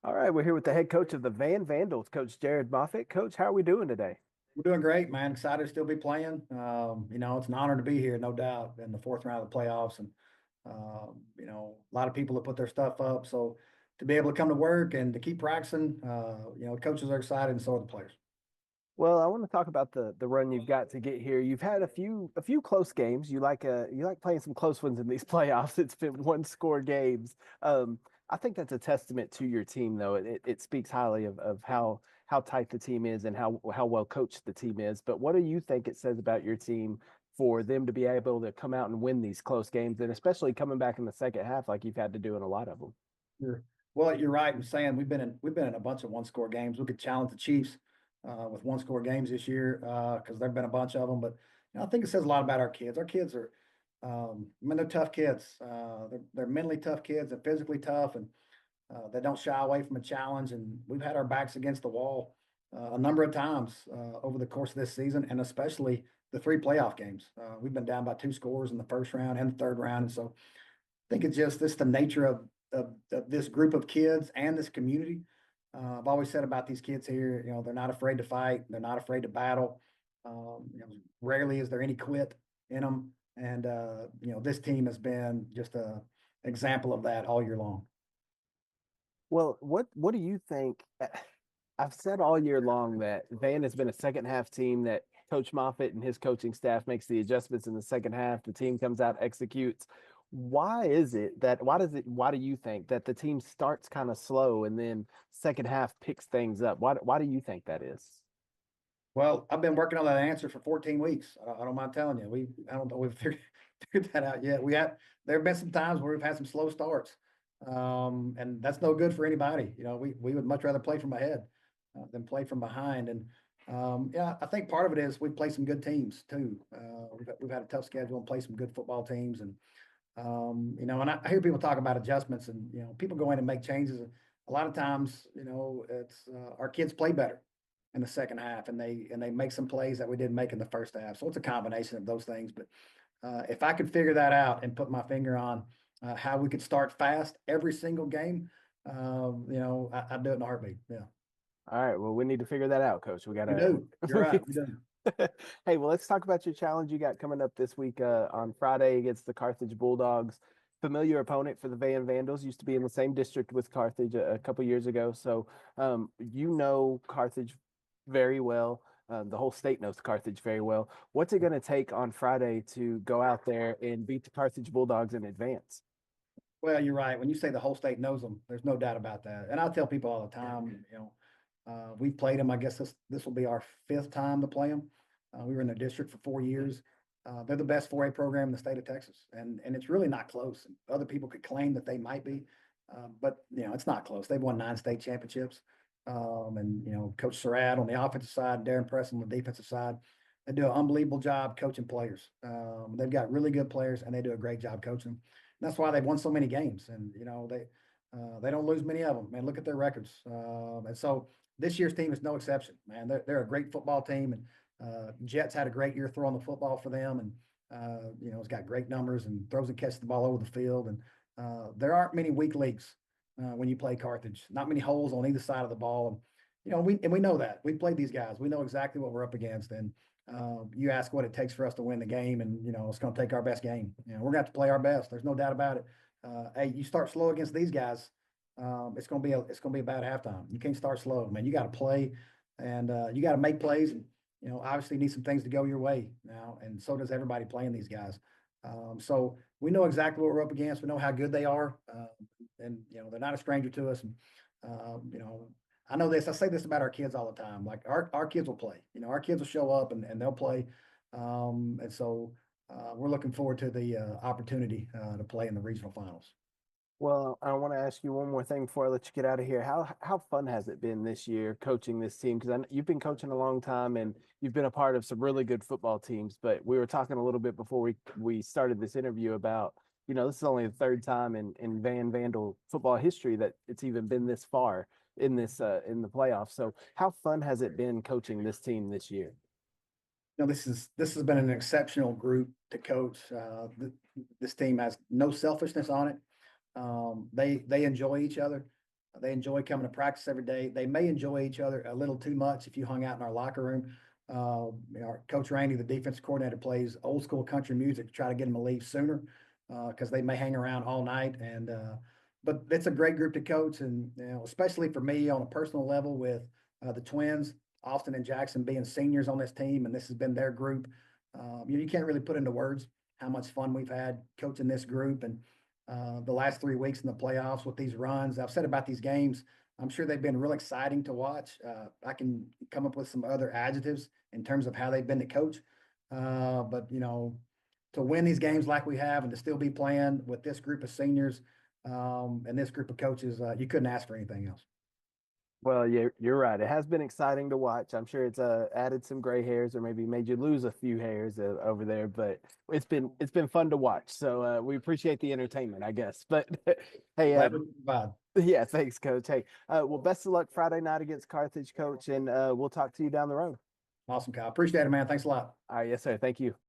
All right, we're here with the head coach of the Van Vandals, Coach Jared Moffatt. Coach, how are we doing today? We're doing great, man. Excited to still be playing. It's an honor to be here, no doubt, in the fourth round of the playoffs. And, a lot of people have put their stuff up. So to be able to come to work and to keep practicing, coaches are excited and so are the players. Well, I want to talk about the run you've got to get here. You've had a few close games. You like playing some close ones in these playoffs. It's been one score games. I think that's a testament to your team, though. It speaks highly of how tight the team is and how well coached the team is. But what do you think it says about your team for them to be able to come out and win these close games, and especially coming back in the second half like you've had to do in a lot of them? Sure. Well, you're right in saying we've been in a bunch of one score games. We could challenge the Chiefs with one score games this year because there've been a bunch of them. But I think it says a lot about our kids. Our kids are, they're tough kids. They're mentally tough kids and physically tough, and they don't shy away from a challenge. And we've had our backs against the wall a number of times over the course of this season, and especially the three playoff games. We've been down by two scores in the first round and the third round, and so think it's just this the nature of this group of kids and this community. I've always said about these kids here, they're not afraid to fight. They're not afraid to battle. Rarely is there any quit in them. And, this team has been just a example of that all year long. Well, what do you think? I've said all year long that Van has been a second half team that Coach Moffatt and his coaching staff makes the adjustments in the second half. The team comes out, executes. Why do you think that the team starts kind of slow and then second half picks things up? Why do you think that is? Well, I've been working on that answer for 14 weeks. I don't mind telling you. I don't know we've figured that out yet. There have been some times where we've had some slow starts. And that's no good for anybody. We would much rather play from ahead than play from behind. And yeah, I think part of it is we play some good teams too. We've had a tough schedule and play some good football teams. And and I hear people talk about adjustments, and people go in and make changes. A lot of times, it's our kids play better in the second half, and they make some plays that we didn't make in the first half. So it's a combination of those things. But if I could figure that out and put my finger on how we could start fast every single game, I'd do it in a heartbeat. Yeah, All right, well, we need to figure that out, Coach. We we gotta. do. You're right. We do. Hey, well, let's talk about your challenge you got coming up this week on Friday against the Carthage Bulldogs. Familiar opponent for the Van Vandals, used to be in the same district with Carthage a couple years ago. So you know Carthage very well. The whole state knows Carthage very well. What's it going to take on Friday to go out there and beat the Carthage Bulldogs in advance? Well, you're right. When you say the whole state knows them, there's no doubt about that. And I tell people all the time, we've played them. I guess this will be our fifth time to play them. We were in their district for 4 years. They're the best 4A program in the state of Texas, and it's really not close. Other people could claim that they might be, but it's not close. They've won 9 state championships, and Coach Surratt on the offensive side, Darren Preston on the defensive side, they do an unbelievable job coaching players. They've got really good players, and they do a great job coaching them. And that's why they've won so many games, and they don't lose many of them. Man, look at their records, and so this year's team is no exception. Man, they're a great football team, and Jets had a great year throwing the football for them, and it's got great numbers and throws and catches the ball over the field. And there aren't many weak links when you play Carthage. Not many holes on either side of the ball, and we know that we played these guys. We know exactly what we're up against, and you ask what it takes for us to win the game, and it's going to take our best game. We're going to have to play our best. There's no doubt about it. Hey, you start slow against these guys, it's going to be a bad halftime. You can't start slow, man. You got to play, and you got to make plays. And obviously need some things to go your way now, and so does everybody playing these guys. So we know exactly what we're up against. We know how good they are, and they're not a stranger to us. And I know this. I say this about our kids all the time. Like our kids will play. Our kids will show up and they'll play. And so we're looking forward to the opportunity to play in the regional finals. Well, I want to ask you one more thing before I let you get out of here. How fun has it been this year coaching this team? Because you've been coaching a long time and you've been a part of some really good football teams. But we were talking a little bit before we started this interview about, this is only the third time in Van Vandal football history that it's even been this far in the playoffs. So how fun has it been coaching this team this year? This has been an exceptional group to coach. This team has no selfishness on it. They enjoy each other. They enjoy coming to practice every day. They may enjoy each other a little too much if you hung out in our locker room. Our Coach Randy, the defense coordinator, plays old school country music to try to get them to leave sooner because they may hang around all night. But it's a great group to coach, and especially for me on a personal level with the twins, Austin and Jackson being seniors on this team, and this has been their group. You can't really put into words how much fun we've had coaching this group, and the last 3 weeks in the playoffs with these runs. I've said about these games, I'm sure they've been real exciting to watch. I can come up with some other adjectives in terms of how they've been to coach. But to win these games like we have and to still be playing with this group of seniors and this group of coaches, you couldn't ask for anything else. Well, you're right. It has been exciting to watch. I'm sure it's added some gray hairs or maybe made you lose a few hairs over there, but it's been fun to watch. So we appreciate the entertainment, I guess. But hey, Glad we could provide. yeah, thanks, Coach. Hey, well, best of luck Friday night against Carthage, Coach, and we'll talk to you down the road. Awesome, Kyle. Appreciate it, man. Thanks a lot. All right, yes, sir. Thank you.